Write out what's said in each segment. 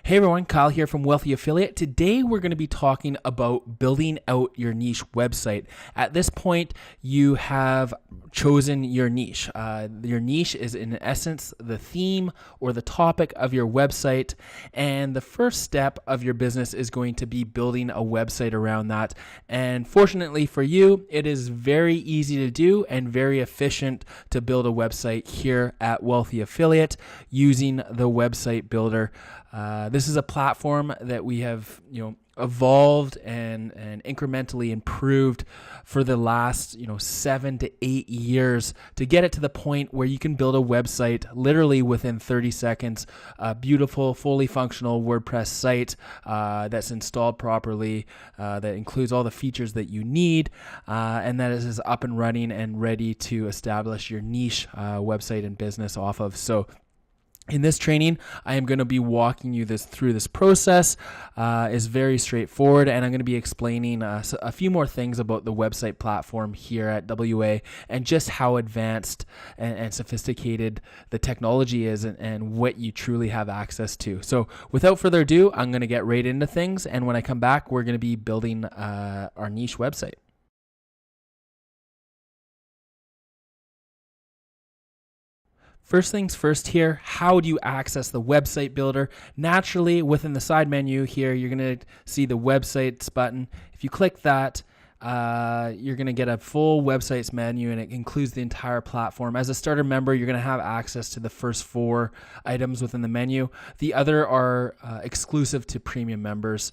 Hey everyone, Kyle here from Wealthy Affiliate. Today we're going to be talking about building out your niche website. At this point, you have chosen your niche. Your niche is in essence the theme or the topic of your website, and the first step of your business is going to be building a website around that. And fortunately for you, it is very easy to do and very efficient to build a website here at Wealthy Affiliate using the website builder. This is a platform that we have, evolved and incrementally improved for the last, 7 to 8 years to get it to the point where you can build a website literally within 30 seconds, a beautiful, fully functional WordPress site that's installed properly, that includes all the features that you need, and that is up and running and ready to establish your niche website and business off of. So in this training, I am going to be walking you through this process. It's very straightforward, and I'm going to be explaining a few more things about the website platform here at WA and just how advanced and sophisticated the technology is and what you truly have access to. So without further ado, I'm going to get right into things, and when I come back, we're going to be building our niche website. First things first here, how do you access the website builder? Naturally, within the side menu here, you're going to see the websites button. If you click that, you're going to get a full websites menu, and it includes the entire platform. As a starter member, you're going to have access to the first 4 items within the menu. The other are exclusive to premium members,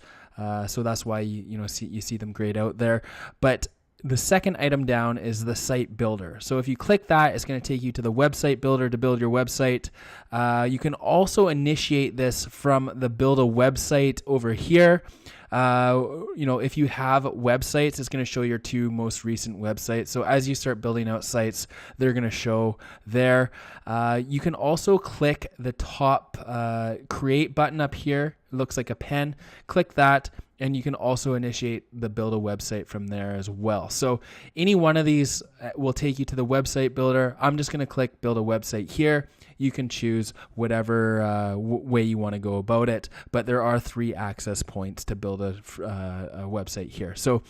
so that's why you see them grayed out there. But the second item down is the site builder. So if you click that, it's going to take you to the website builder to build your website. You can also initiate this from the build a website over here. If you have websites, it's going to show your 2 most recent websites. So as you start building out sites, they're going to show there. You can also click the top create button up here. It looks like a pen. Click that, and you can also initiate the build a website from there as well. So any one of these will take you to the website builder. I'm just going to click build a website here. You can choose whatever way you want to go about it, but there are 3 access points to build a website here. So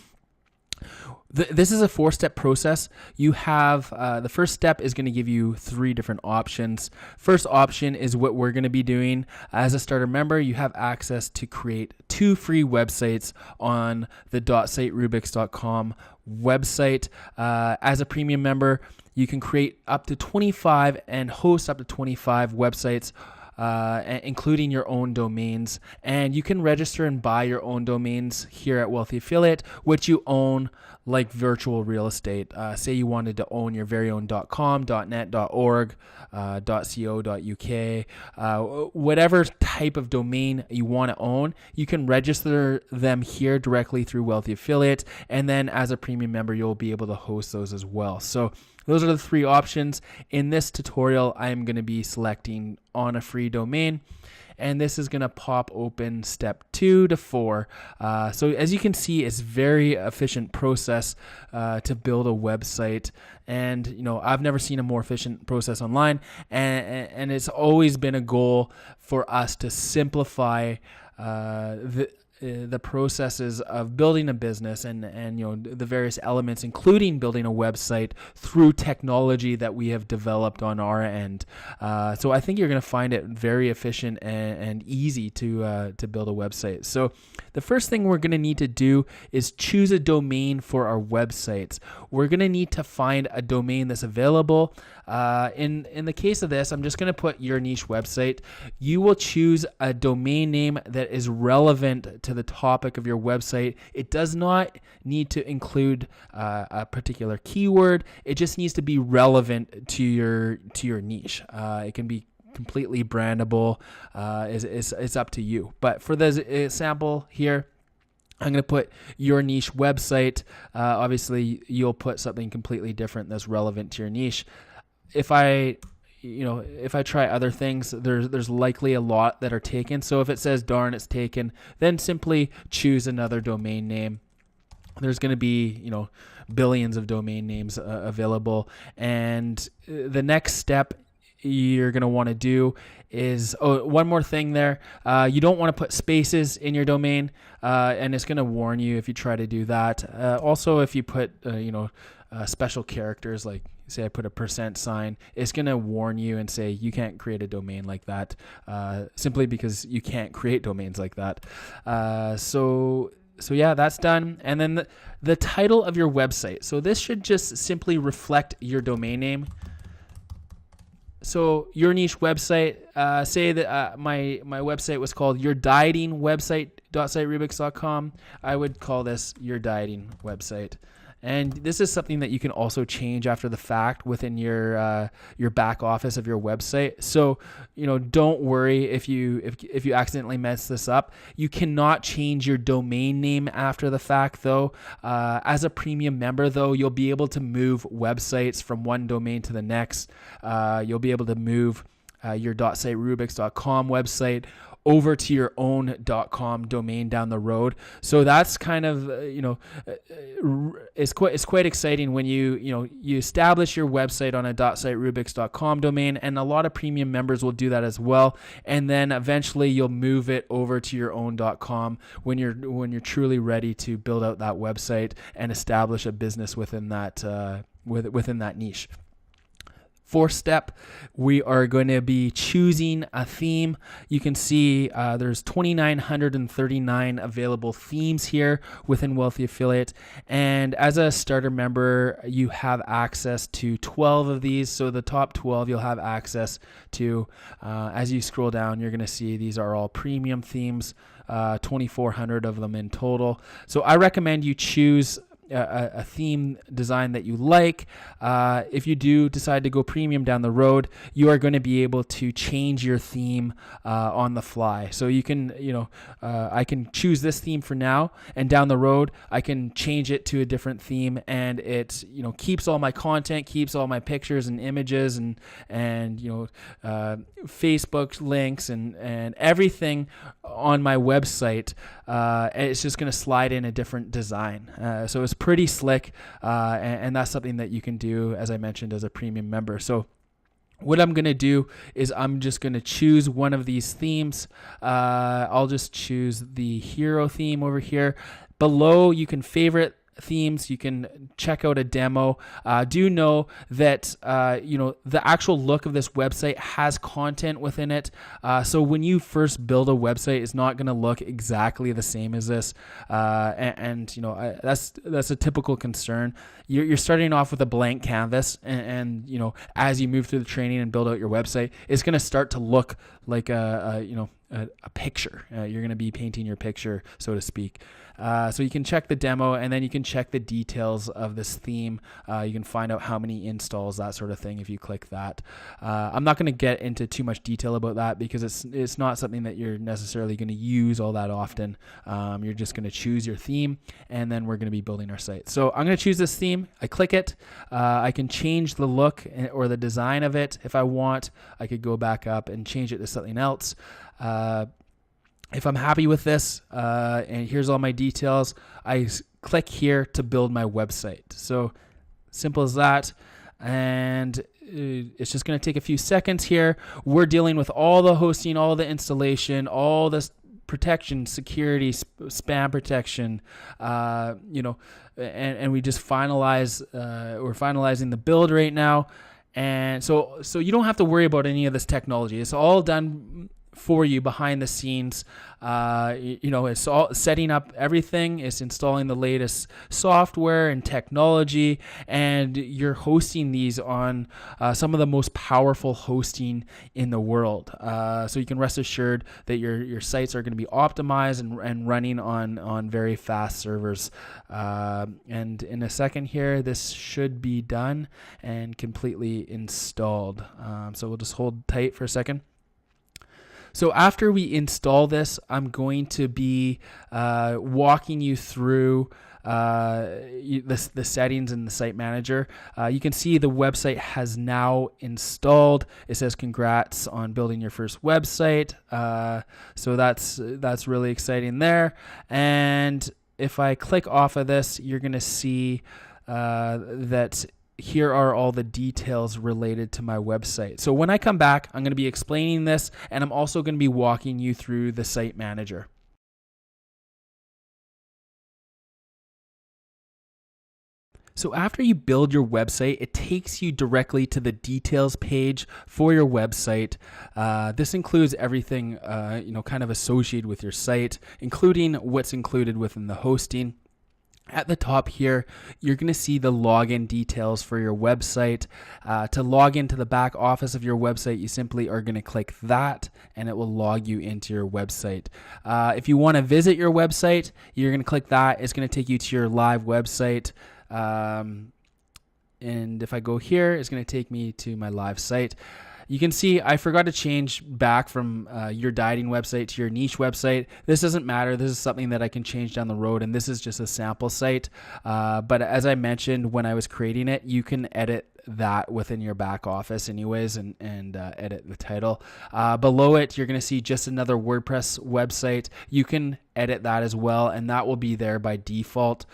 this is a 4-step process. You have the first step is going to give you 3 different options. First option is what we're going to be doing. As a starter member, you have access to create 2 free websites on the .siterubics.com website. As a premium member, you can create up to 25 and host up to 25 websites, including your own domains. And you can register and buy your own domains here at Wealthy Affiliate, which you own like virtual real estate. Say you wanted to own your very own .com, .net, .org, .co.uk, whatever type of domain you want to own, you can register them here directly through Wealthy Affiliate. And then as a premium member, you'll be able to host those as well. So those are the 3 options. In this tutorial, I'm going to be selecting on a free domain, and this is going to pop open step 2 to 4. So as you can see, it's very efficient process to build a website. And, I've never seen a more efficient process online. And it's always been a goal for us to simplify the processes of building a business and the various elements, including building a website through technology that we have developed on our end. So I think you're going to find it very efficient and easy to build a website. So the first thing we're going to need to do is choose a domain for our websites. We're going to need to find a domain that's available. In the case of this, I'm just going to put your niche website. You will choose a domain name that is relevant to the topic of your website. It does not need to include a particular keyword. It just needs to be relevant to your niche. It can be completely brandable. It's up to you. But for this example here, I'm going to put your niche website. Obviously, you'll put something completely different that's relevant to your niche. If I try other things, there's likely a lot that are taken. So if it says darn it's taken, then simply choose another domain name. There's going to be, billions of domain names available. And the next step you're going to want to do is, one more thing there. You don't want to put spaces in your domain, and it's going to warn you if you try to do that. Also, if you put, special characters, like say I put a %sign, it's going to warn you and say you can't create a domain like that, simply because you can't create domains like that. So yeah, that's done. And then the title of your website. So this should just simply reflect your domain name. So your niche website, say that my website was called Your Dieting Website.siterubix.com. I would call this Your Dieting Website. And this is something that you can also change after the fact within your back office of your website. So, don't worry if you accidentally mess this up. You cannot change your domain name after the fact, though. As a premium member, though, you'll be able to move websites from one domain to the next. You'll be able to move your .siterubix.com website over to your own .com domain down the road. So that's kind of, it's quite exciting when you establish your website on a .siterubix.com domain, and a lot of premium members will do that as well. And then eventually you'll move it over to your own .com when you're truly ready to build out that website and establish a business within that within that niche. Fourth step, we are going to be choosing a theme. You can see there's 2,939 available themes here within Wealthy Affiliate. And as a starter member, you have access to 12 of these. So the top 12 you'll have access to. As you scroll down, you're going to see these are all premium themes, 2,400 of them in total. So I recommend you choose a theme design that you like. If you do decide to go premium down the road, you are going to be able to change your theme on the fly. So you can, I can choose this theme for now, and down the road I can change it to a different theme, and it keeps all my content, keeps all my pictures and images and Facebook links and everything on my website. It's just going to slide in a different design. So it's pretty slick, and that's something that you can do, as I mentioned, as a premium member. So what I'm going to do is I'm just going to choose one of these themes. I'll just choose the hero theme over here. Below, you can favorite themes. You can check out a demo. Do know that the actual look of this website has content within it. So when you first build a website, it's not going to look exactly the same as this. That's a typical concern. You're starting off with a blank canvas, and as you move through the training and build out your website, it's going to start to look like a picture. You're going to be painting your picture, so to speak. So you can check the demo, and then you can check the details of this theme. You can find out how many installs, that sort of thing, if you click that. I'm not going to get into too much detail about that because it's not something that you're necessarily going to use all that often. You're just going to choose your theme, and then we're going to be building our site. So I'm going to choose this theme. I click it. I can change the look or the design of it if I want. I could go back up and change it to something else. If I'm happy with this, and here's all my details, I click here to build my website. So simple as that. And it's just going to take a few seconds here. We're dealing with all the hosting, all the installation, all this protection, security, spam protection, and we just we're finalizing the build right now. And so you don't have to worry about any of this technology. It's all done for you behind the scenes. It's all setting up everything. It's installing the latest software and technology, and you're hosting these on some of the most powerful hosting in the world. So you can rest assured that your sites are going to be optimized and running on very fast servers. And in a second here, this should be done and completely installed. So we'll just hold tight for a second. So after we install this, I'm going to be walking you through the settings in the site manager. You can see the website has now installed. It says congrats on building your first website. So that's really exciting there. And if I click off of this, you're going to see that here are all the details related to my website. So when I come back, I'm going to be explaining this, and I'm also going to be walking you through the site manager. So after you build your website, it takes you directly to the details page for your website. This includes everything, kind of associated with your site, including what's included within the hosting. At the top here, you're going to see the login details for your website. To log into the back office of your website, you simply are going to click that, and it will log you into your website. If you want to visit your website, you're going to click that. It's going to take you to your live website. And if I go here, it's going to take me to my live site. You can see I forgot to change back from your dieting website to your niche website. This doesn't matter. This is something that I can change down the road, and this is just a sample site. But as I mentioned when I was creating it, you can edit that within your back office anyways, and edit the title. Below it, you're going to see just another WordPress website. You can edit that as well, and that will be there by default,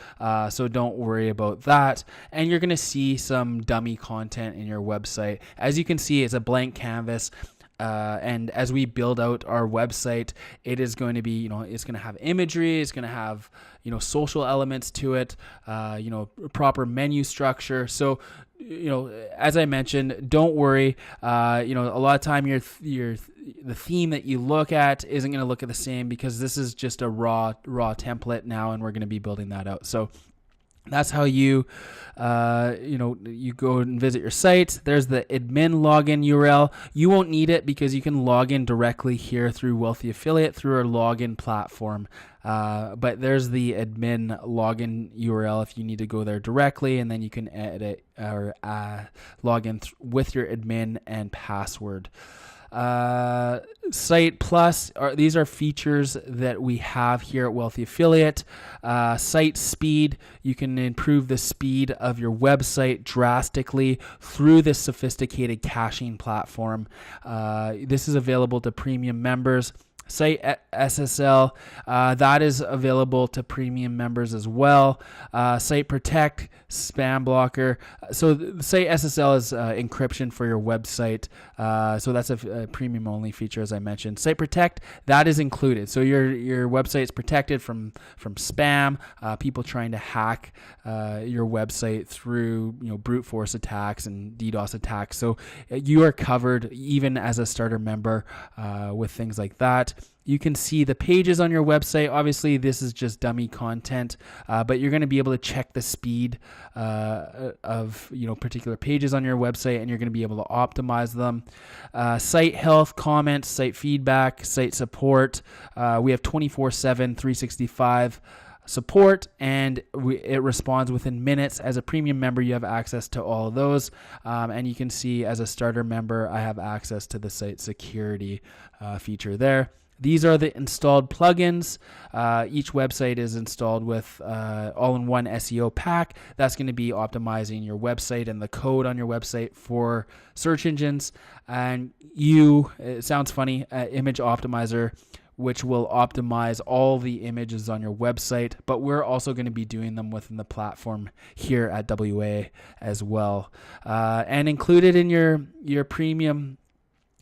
so don't worry about that. And you're going to see some dummy content in your website. As you can see, it's a blank canvas. And as we build out our website, it is going to be, it's going to have imagery, it's going to have, social elements to it, proper menu structure. So, as I mentioned, don't worry. A lot of time the theme that you look at isn't going to look at the same, because this is just a raw template now, and we're going to be building that out. So that's how you go and visit your site. There's the admin login URL. You won't need it because you can log in directly here through Wealthy Affiliate through our login platform. But there's the admin login URL if you need to go there directly, and then you can edit or log in with your admin and password. Site Plus, these are features that we have here at Wealthy Affiliate. Site speed, you can improve the speed of your website drastically through this sophisticated caching platform. This is available to premium members. Site SSL, that is available to premium members as well. Site Protect, spam blocker. So the Site SSL is encryption for your website. So that's a premium only feature, as I mentioned. Site Protect, that is included. So your website is protected from spam, people trying to hack your website through brute force attacks and DDoS attacks. So you are covered even as a starter member with things like that. You can see the pages on your website. Obviously, this is just dummy content, but you're going to be able to check the speed of particular pages on your website, and you're going to be able to optimize them. Site health, comments, site feedback, site support. We have 24/7, 365 support, and it responds within minutes. As a premium member, you have access to all of those, and you can see as a starter member, I have access to the site security feature there. These are the installed plugins. Each website is installed with all-in-one SEO pack. That's going to be optimizing your website and the code on your website for search engines. And it sounds funny, Image Optimizer, which will optimize all the images on your website, but we're also going to be doing them within the platform here at WA as well. And included in your premium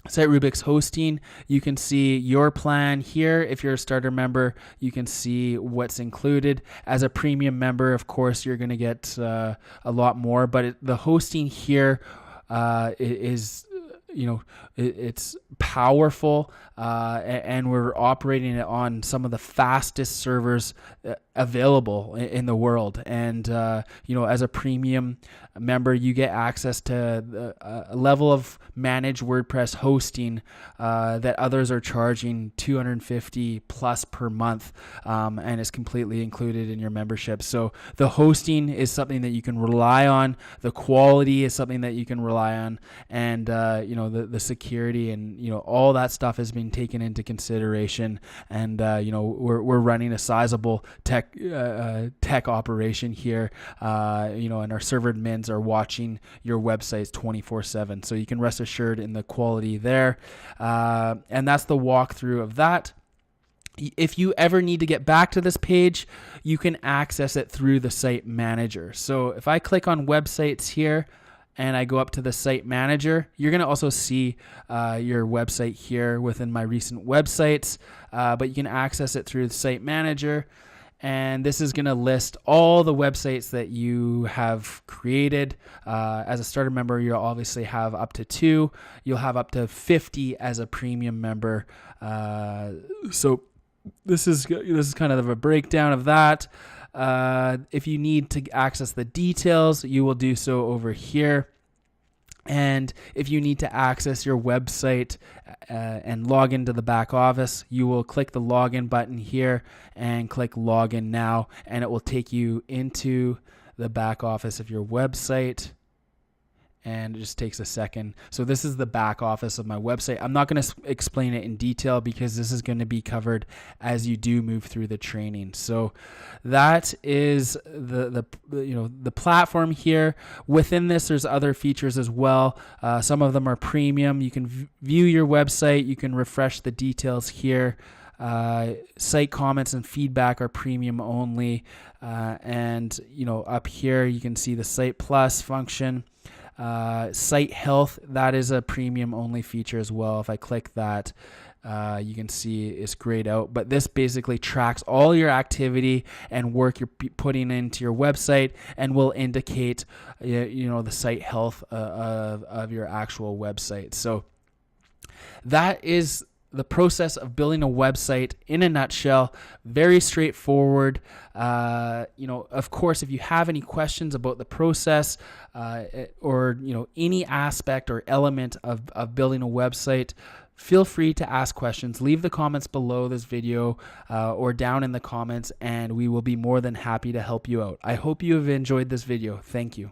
Site Rubik's hosting, you can see your plan here. If you're a starter member, you can see what's included. As a premium member, of course, you're going to get a lot more, but the hosting here is it's powerful, and we're operating it on some of the fastest servers available in the world. And as a premium member, you get access to a level of managed WordPress hosting that others are charging $250 plus per month, and it's completely included in your membership. So the hosting is something that you can rely on. The quality is something that you can rely on, and the security and all that stuff has been taken into consideration. And we're running a sizable tech operation here, and our server admins are watching your websites 24/7. So you can rest assured in the quality there. And that's the walkthrough of that. If you ever need to get back to this page, you can access it through the site manager. So if I click on websites here and I go up to the site manager, you're going to also see your website here within my recent websites, but you can access it through the site manager. And this is going to list all the websites that you have created. As a starter member, you'll obviously have up to 2. You'll have up to 50 as a premium member. So this is kind of a breakdown of that. If you need to access the details, you will do so over here. And if you need to access your website and log into the back office, you will click the login button here and click login now, and it will take you into the back office of your website. And it just takes a second. So this is the back office of my website. I'm not going to explain it in detail because this is going to be covered as you do move through the training. So that is the platform here. Within this, there's other features as well. Some of them are premium. You can view your website. You can refresh the details here. Site comments and feedback are premium only. And up here you can see the Site Plus function. Site health, that is a premium only feature as well. If I click that, you can see it's grayed out, but this basically tracks all your activity and work you're putting into your website and will indicate the site health of your actual website. So that is the process of building a website in a nutshell. Very straightforward. Of course, if you have any questions about the process or any aspect or element of building a website, feel free to ask questions. Leave the comments below this video or down in the comments, and we will be more than happy to help you out. I hope you have enjoyed this video. Thank you.